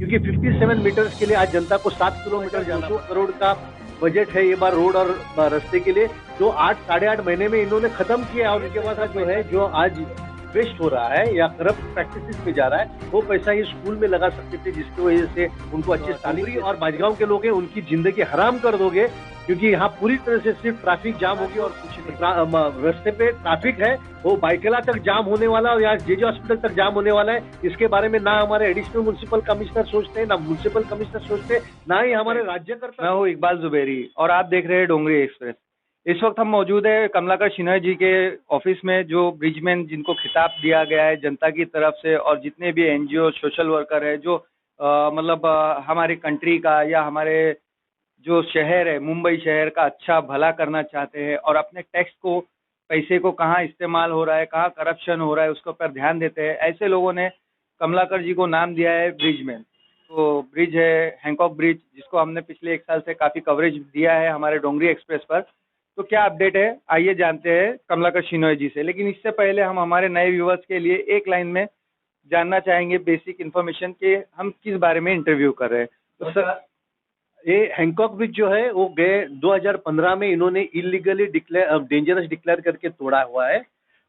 क्योंकि 57 मीटर्स के लिए आज जनता को 7 किलोमीटर 200 करोड़ का बजट है ये बार रोड और रास्ते के लिए, जो 8-8.5 महीने में इन्होंने खत्म किया। और इनके पास जो है जो आज वेस्ट हो रहा है या करप्ट प्रैक्टिसेस में जा रहा है, वो पैसा ये स्कूल में लगा सकते थे, जिसकी वजह से उनको अच्छी तालीम और बाजगांव के लोग हैं उनकी जिंदगी हराम कर दोगे, क्योंकि यहाँ पूरी तरह से सिर्फ ट्रैफिक जाम होगी और कुछ नहीं। रास्ते पे ट्रैफिक है, वो बाइकला तक जाम होने वाला और यहाँ जेजे हॉस्पिटल तक जाम होने वाला है। इसके बारे में ना हमारे एडिशनल म्युनिसिपल कमिश्नर सोचते हैं, ना म्युनिसिपल कमिश्नर सोचते, ना ही हमारे राज्यकर्ता। मैं हूँ इकबाल जुबेरी और आप देख रहे हैं डोंगरी एक्सप्रेस। इस वक्त हम मौजूद है कमलाकर शिनोय जी के ऑफिस में, जो ब्रिजमैन जिनको खिताब दिया गया है जनता की तरफ से, और जितने भी एनजीओ सोशल वर्कर है जो हमारी कंट्री का या हमारे जो शहर है मुंबई शहर का अच्छा भला करना चाहते हैं और अपने टैक्स को, पैसे को कहाँ इस्तेमाल हो रहा है, कहाँ करप्शन हो रहा है, उसके ऊपर ध्यान देते हैं, ऐसे लोगों ने कमलाकर जी को नाम दिया है ब्रिजमैन। तो ब्रिज है हैंकॉक ब्रिज, जिसको हमने पिछले 1 साल से काफ़ी कवरेज दिया है हमारे डोंगरी एक्सप्रेस पर। तो क्या अपडेट है, आइए जानते हैं कमलाकर शिनोय जी से। लेकिन इससे पहले हम हमारे नए व्यूअर्स के लिए एक लाइन में जानना चाहेंगे बेसिक इन्फॉर्मेशन कि हम किस बारे में इंटरव्यू कर रहे हैं। तो सर, ये हैंकॉक ब्रिज जो है वो गए 2015 में इन्होंने इलीगली डेंजरस डिक्लेयर करके तोड़ा हुआ है।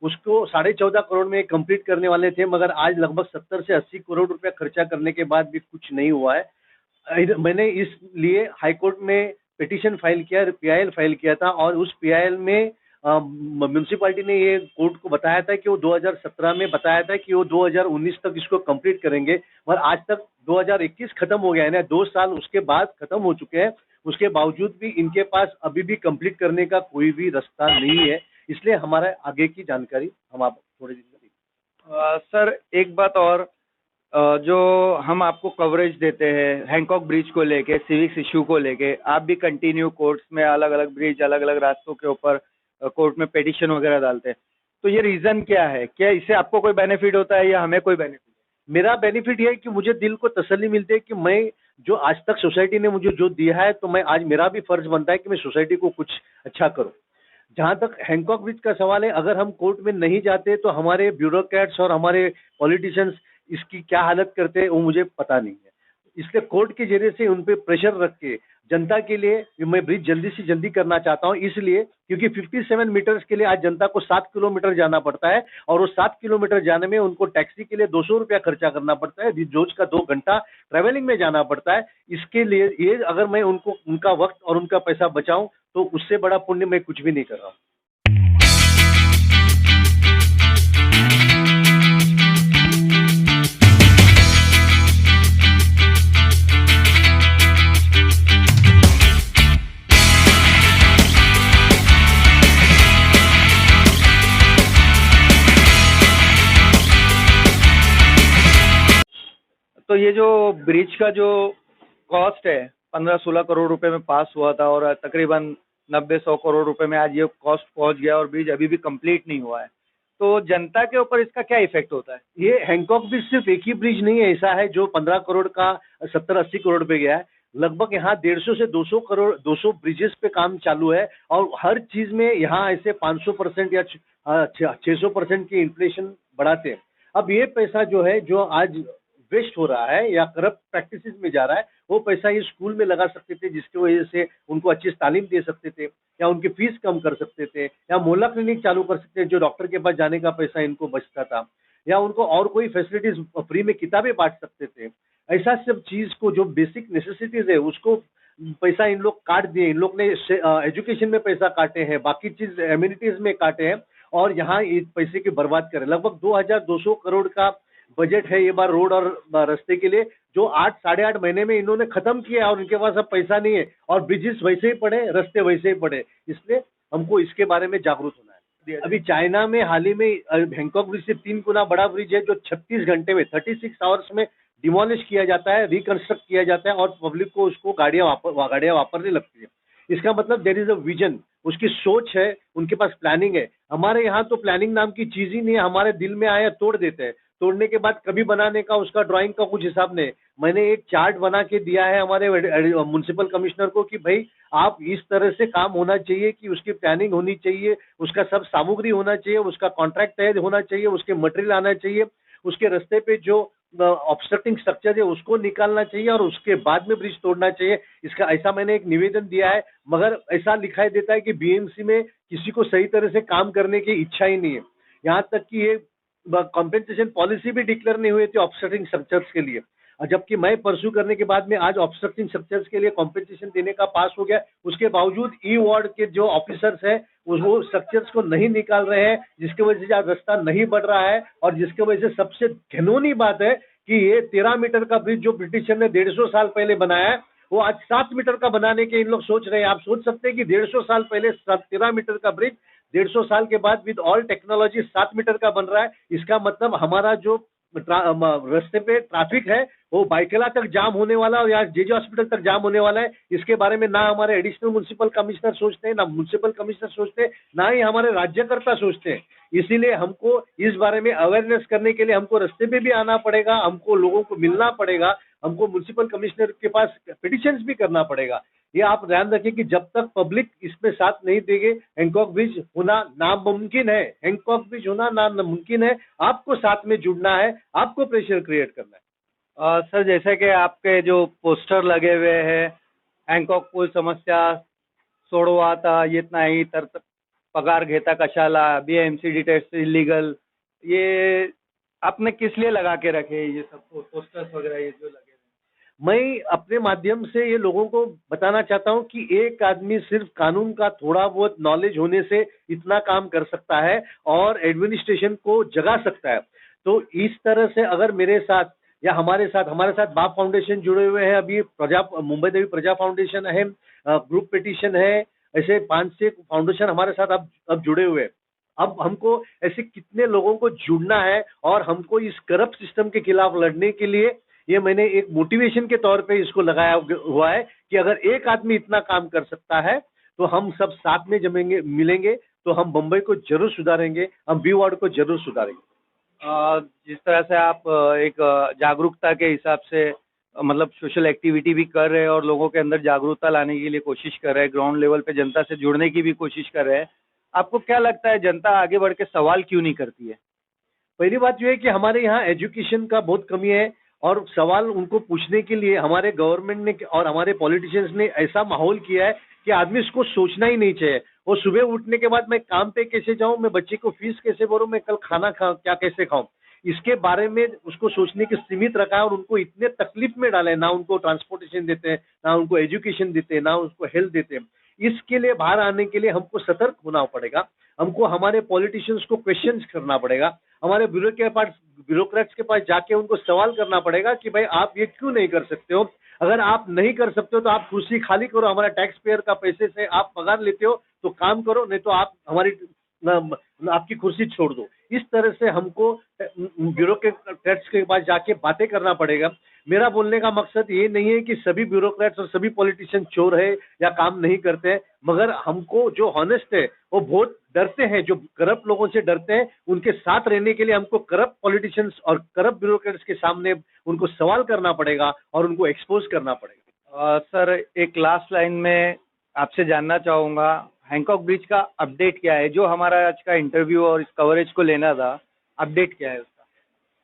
उसको 14.5 करोड़ में कंप्लीट करने वाले थे, मगर आज लगभग 70 से 80 करोड़ रुपया खर्चा करने के बाद भी कुछ नहीं हुआ है। मैंने इसलिए हाईकोर्ट में पिटीशन फाइल किया, पीआईएल फाइल किया था, और उस पीआईएल में म्यूनसिपालिटी ने ये कोर्ट को बताया था कि वो 2017 में बताया था कि वो 2019 तक इसको कंप्लीट करेंगे, और आज तक 2021 खत्म हो गया है ना, 2 साल उसके बाद खत्म हो चुके हैं। उसके बावजूद भी इनके पास अभी भी कंप्लीट करने का कोई भी रास्ता नहीं है। इसलिए हमारा आगे की जानकारी हम आप थोड़ी देर सर एक बात और, जो हम आपको कवरेज देते हैं हैंकॉक ब्रिज को लेके, सिविक्स इशू को लेके, आप भी कंटिन्यू कोर्ट्स में अलग अलग ब्रिज अलग अलग रास्तों के ऊपर कोर्ट में पिटीशन वगैरह डालते हैं, तो ये रीजन क्या है? क्या इससे आपको कोई बेनिफिट होता है या हमें कोई बेनिफिट? मेरा बेनिफिट ये है कि मुझे दिल को तसल्ली मिलती है कि मैं जो आज तक सोसाइटी ने मुझे जो दिया है, तो मैं आज मेरा भी फर्ज बनता है कि मैं सोसाइटी को कुछ अच्छा करूं। जहां तक हैंकॉक ब्रिज का सवाल है, अगर हम कोर्ट में नहीं जाते तो हमारे ब्यूरोक्रेट्स और हमारे पॉलिटिशियंस इसकी क्या हालत करते हैं वो मुझे पता नहीं है। इसलिए कोर्ट के जरिए से उन पे प्रेशर रख के जनता के लिए मैं ब्रिज जल्दी से जल्दी करना चाहता हूं, इसलिए क्योंकि 57 मीटर्स के लिए आज जनता को 7 किलोमीटर जाना पड़ता है, और वो 7 किलोमीटर जाने में उनको टैक्सी के लिए 200 रुपया खर्चा करना पड़ता है, रोज का 2 घंटा ट्रेवलिंग में जाना पड़ता है। इसके लिए ये अगर मैं उनको उनका वक्त और उनका पैसा बचाऊं तो उससे बड़ा पुण्य मैं कुछ भी नहीं कर रहा हूं। तो ये जो ब्रिज का जो कॉस्ट है 15-16 करोड़ रुपए में पास हुआ था, और तकरीबन 90-100 करोड़ रुपए में आज ये कॉस्ट पहुंच गया, और ब्रिज अभी भी कंप्लीट नहीं हुआ है, तो जनता के ऊपर इसका क्या इफेक्ट होता है? ये हैंकॉक ब्रिज सिर्फ एक ही ब्रिज नहीं है, ऐसा है जो 15 करोड़ का 70-80 करोड़ पे गया है। लगभग यहाँ 150 से 200 करोड़ 200 ब्रिजेस पे काम चालू है, और हर चीज में यहाँ ऐसे 500% या 600% की इन्फ्लेशन बढ़ाते हैं। अब ये पैसा जो है जो आज वेस्ट हो रहा है या करप्ट प्रैक्टिसेस में जा रहा है, वो पैसा ये स्कूल में लगा सकते थे, जिसकी वजह से उनको अच्छी तालीम दे सकते थे, या उनकी फीस कम कर सकते थे, या मोहल्ला क्लिनिक चालू कर सकते थे, जो डॉक्टर के पास जाने का पैसा इनको बचता था, या उनको और कोई फैसिलिटीज फ्री में किताबें बांट सकते थे। ऐसा सब चीज को जो बेसिक नेसेसिटीज है उसको पैसा इन लोग काट दिए। इन लोग ने एजुकेशन में पैसा काटे हैं, बाकी चीज एम्यूनिटीज में काटे हैं, और यहाँ इस पैसे की बर्बाद करें। लगभग 2200 करोड़ का बजट है ये बार रोड और रास्ते के लिए, जो 8-8.5 महीने में इन्होंने खत्म किया, और इनके पास अब पैसा नहीं है, और ब्रिजेस वैसे ही पड़े, रास्ते वैसे ही पड़े। इसलिए हमको इसके बारे में जागरूक होना है। अभी चाइना में हाल ही में हैंकॉक ब्रिज से 3 गुना बड़ा ब्रिज है, जो 36 घंटे में 36 आवर्स में डिमोलिश किया जाता है, रिकंस्ट्रक्ट किया जाता है, और पब्लिक को उसको गाड़ियां वापरने लगती है। इसका मतलब देयर इज अ विजन, उसकी सोच है, उनके पास प्लानिंग है। हमारे यहाँ तो प्लानिंग नाम की चीज ही नहीं है, हमारे दिल में आया तोड़ देते हैं, तोड़ने के बाद कभी बनाने का उसका ड्राइंग का कुछ हिसाब नहीं। मैंने एक चार्ट बना के दिया है हमारे म्युनिसिपल कमिश्नर को कि भाई आप इस तरह से काम होना चाहिए, कि उसकी प्लानिंग होनी चाहिए, उसका सब सामग्री होना चाहिए, उसका कॉन्ट्रैक्ट तय होना चाहिए, उसके मटेरियल आना चाहिए, उसके रास्ते पे जो ऑब्स्ट्रक्टिंग स्ट्रक्चर है उसको निकालना चाहिए और उसके बाद में ब्रिज तोड़ना चाहिए। इसका ऐसा मैंने एक निवेदन दिया है, मगर ऐसा दिखाई देता है कि बीएमसी में किसी को सही तरह से काम करने की इच्छा ही नहीं है। यहाँ तक कि ये कॉम्पेंसेशन पॉलिसी भी डिक्लेयर नहीं हुई थी ऑब्स्ट्रक्टिंग स्ट्रक्चर्स के लिए, और जबकि मैं परसू करने के बाद में आज ऑब्स्ट्रक्टिंग स्ट्रक्चर्स के लिए कॉम्पेंसेशन देने का पास हो गया। उसके बावजूद ई वार्ड के जो ऑफिसर्स हैं वो स्ट्रक्चर्स को नहीं निकाल रहे हैं, जिसकी वजह से आज रास्ता नहीं बढ़ रहा है। और जिसकी वजह से सबसे घिनौनी बात है कि ये 13 मीटर का ब्रिज जो ब्रिटिशर ने 150 साल पहले बनाया है, वो आज 7 मीटर का बनाने के इन लोग सोच रहे हैं। आप सोच सकते हैं कि 150 साल पहले 13 मीटर का ब्रिज 150 साल के बाद विद ऑल टेक्नोलॉजी 7 मीटर का बन रहा है। इसका मतलब हमारा जो रास्ते पे ट्रैफिक है वो बाइकला तक जाम होने वाला है और यहाँ जेजे हॉस्पिटल तक जाम होने वाला है। इसके बारे में ना हमारे एडिशनल म्युनिसिपल कमिश्नर सोचते हैं, ना म्युनिसिपल कमिश्नर सोचते हैं, ना ही हमारे राज्यकर्ता सोचते हैं। इसीलिए हमको इस बारे में अवेयरनेस करने के लिए हमको रास्ते पे भी आना पड़ेगा, हमको लोगों को मिलना पड़ेगा, हमको म्युनिसिपल कमिश्नर के पास पिटिशंस भी करना पड़ेगा। ये आप ध्यान रखिए कि जब तक पब्लिक इसमें साथ नहीं देंगे, हैंकॉक ब्रिज होना नामुमकिन है। हैंकॉक ब्रिज होना नामुमकिन है। आपको साथ में जुड़ना है, आपको प्रेशर क्रिएट करना है। सर, जैसे कि आपके जो पोस्टर लगे हुए हैं, हैंकॉक पूल समस्या सोडवाता येत नाही तर पगार घेता कशाला, बीएमसीडी टेस्ट इलीगल, ये आपने किस लिए लगा के रखे ये सब पोस्टर्स वगैरह ये जो लगे हैं? मैं अपने माध्यम से ये लोगों को बताना चाहता हूं कि एक आदमी सिर्फ कानून का थोड़ा बहुत नॉलेज होने से इतना काम कर सकता है और एडमिनिस्ट्रेशन को जगा सकता है। तो इस तरह से अगर मेरे साथ या हमारे साथ बाप फाउंडेशन जुड़े हुए हैं, अभी मुंबई देवी प्रजा फाउंडेशन है, ग्रुप पिटिशन है, ऐसे 5-6 फाउंडेशन हमारे साथ अब जुड़े हुए हैं। अब हमको ऐसे कितने लोगों को जुड़ना है और हमको इस करप्ट सिस्टम के खिलाफ लड़ने के लिए ये मैंने एक मोटिवेशन के तौर पे इसको लगाया हुआ है कि अगर एक आदमी इतना काम कर सकता है तो हम सब साथ में जमेंगे, मिलेंगे तो हम बम्बई को जरूर सुधारेंगे, हम बी वार्ड को जरूर सुधारेंगे। जिस तरह से आप एक जागरूकता के हिसाब से मतलब सोशल एक्टिविटी भी कर रहे हैं और लोगों के अंदर जागरूकता लाने के लिए कोशिश कर रहे हैं, ग्राउंड लेवल पे जनता से जुड़ने की भी कोशिश कर रहे हैं, आपको क्या लगता है जनता आगे बढ़ के सवाल क्यों नहीं करती है? पहली बात यह है कि हमारे यहाँ एजुकेशन का बहुत कमी है और सवाल उनको पूछने के लिए हमारे गवर्नमेंट ने और हमारे पॉलिटिशियंस ने ऐसा माहौल किया है कि आदमी इसको सोचना ही नहीं चाहिए। और सुबह उठने के बाद मैं काम पे कैसे जाऊं, मैं बच्चे को फीस कैसे भरूं, मैं कल खाना क्या कैसे खाऊं, इसके बारे में उसको सोचने की सीमित रखा है और उनको इतने तकलीफ में डाला है। ना उनको ट्रांसपोर्टेशन देते हैं, ना उनको एजुकेशन देते हैं, ना उनको हेल्थ देते हैं। इसके लिए बाहर आने के लिए हमको सतर्क होना पड़ेगा, हमको हमारे पॉलिटिशियंस को क्वेश्चन करना पड़ेगा, हमारे ब्यूरोक्रेट्स के पास जाके उनको सवाल करना पड़ेगा कि भाई आप ये क्यों नहीं कर सकते हो। अगर आप नहीं कर सकते हो तो आप कुर्सी खाली करो, हमारा टैक्स पेयर का पैसे से आप पगार लेते हो तो काम करो, नहीं तो आप हमारी आपकी कुर्सी छोड़ दो। इस तरह से हमको ब्यूरोक्रेट्स के पास जाके बातें करना पड़ेगा। मेरा बोलने का मकसद ये नहीं है कि सभी ब्यूरोक्रेट्स और सभी पॉलिटिशियन चोर है या काम नहीं करते हैं, मगर हमको जो हॉनेस्ट है वो बहुत डरते हैं, जो करप्ट लोगों से डरते हैं, उनके साथ रहने के लिए हमको करप्ट पॉलिटिशियंस और करप्ट ब्यूरोक्रेट्स के सामने उनको सवाल करना पड़ेगा और उनको एक्सपोज करना पड़ेगा। सर, एक लास्ट लाइन में आपसे जानना चाहूंगा, हैंकॉक ब्रिज का अपडेट क्या है? जो हमारा आज का इंटरव्यू और इस कवरेज को लेना था, अपडेट क्या है उसका?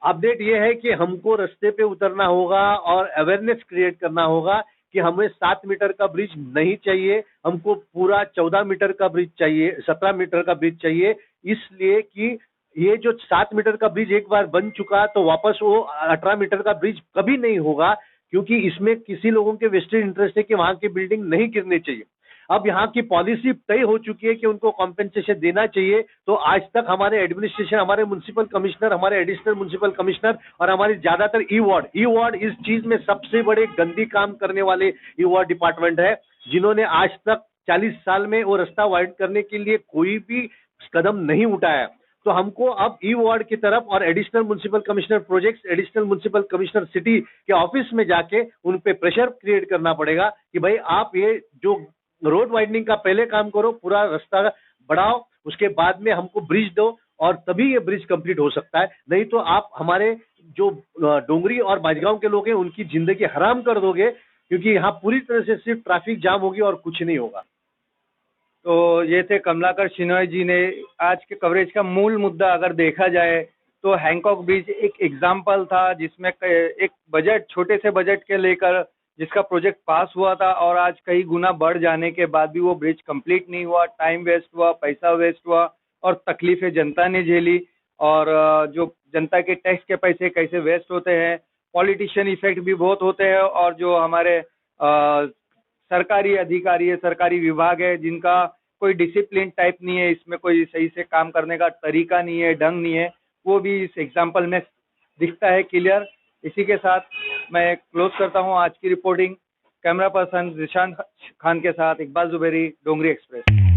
अपडेट ये है कि हमको रास्ते पे उतरना होगा और अवेयरनेस क्रिएट करना होगा कि हमें 7 मीटर का ब्रिज नहीं चाहिए, हमको पूरा 14 मीटर का ब्रिज चाहिए, 17 मीटर का ब्रिज चाहिए। इसलिए कि ये जो 7 मीटर का ब्रिज एक बार बन चुका तो वापस वो 18 मीटर का ब्रिज कभी नहीं होगा, क्योंकि इसमें किसी लोगों के वेस्टेड इंटरेस्ट है कि वहां की बिल्डिंग नहीं गिरनी चाहिए। अब यहाँ की पॉलिसी तय हो चुकी है कि उनको कॉम्पेंसेशन देना चाहिए। तो आज तक हमारे एडमिनिस्ट्रेशन, हमारे म्युनिसिपल कमिश्नर, हमारे एडिशनल म्युनिसिपल कमिश्नर और हमारी ज्यादातर ई वार्ड इस चीज में सबसे बड़े गंदी काम करने वाले ई वार्ड डिपार्टमेंट है, जिन्होंने आज तक 40 साल में वो रास्ता वाइड करने के लिए कोई भी कदम नहीं उठाया। तो हमको अब ई वार्ड की तरफ और additional municipal commissioner projects, additional municipal commissioner city के ऑफिस में जाके उन पे प्रेशर क्रिएट करना पड़ेगा कि भाई आप ये जो रोड वाइडनिंग का पहले काम करो, पूरा रास्ता बढ़ाओ, उसके बाद में हमको ब्रिज दो और तभी ये ब्रिज कंप्लीट हो सकता है। नहीं तो आप हमारे जो डोंगरी और बाजगांव के लोग हैं उनकी जिंदगी हराम कर दोगे, क्योंकि यहाँ पूरी तरह से सिर्फ ट्रैफिक जाम होगी और कुछ नहीं होगा। तो ये थे कमलाकर शिनॉय जी ने आज के कवरेज का मूल मुद्दा अगर देखा जाए तो हैंकॉक ब्रिज एक एग्जाम्पल था जिसमें एक बजट, छोटे से बजट के लेकर जिसका प्रोजेक्ट पास हुआ था और आज कई गुना बढ़ जाने के बाद भी वो ब्रिज कंप्लीट नहीं हुआ, टाइम वेस्ट हुआ, पैसा वेस्ट हुआ और तकलीफें जनता ने झेली। और जो जनता के टैक्स के पैसे कैसे वेस्ट होते हैं, पॉलिटिशियन इफेक्ट भी बहुत होते हैं, और जो हमारे सरकारी अधिकारी है, सरकारी विभाग है, जिनका कोई डिसिप्लिन टाइप नहीं है, इसमें कोई सही से काम करने का तरीका नहीं है, ढंग नहीं है, वो भी इस एग्जाम्पल में दिखता है क्लियर। इसी के साथ मैं क्लोज करता हूं आज की रिपोर्टिंग। कैमरा पर्सन जिशान खान के साथ इकबाल जुबेरी, डोंगरी एक्सप्रेस।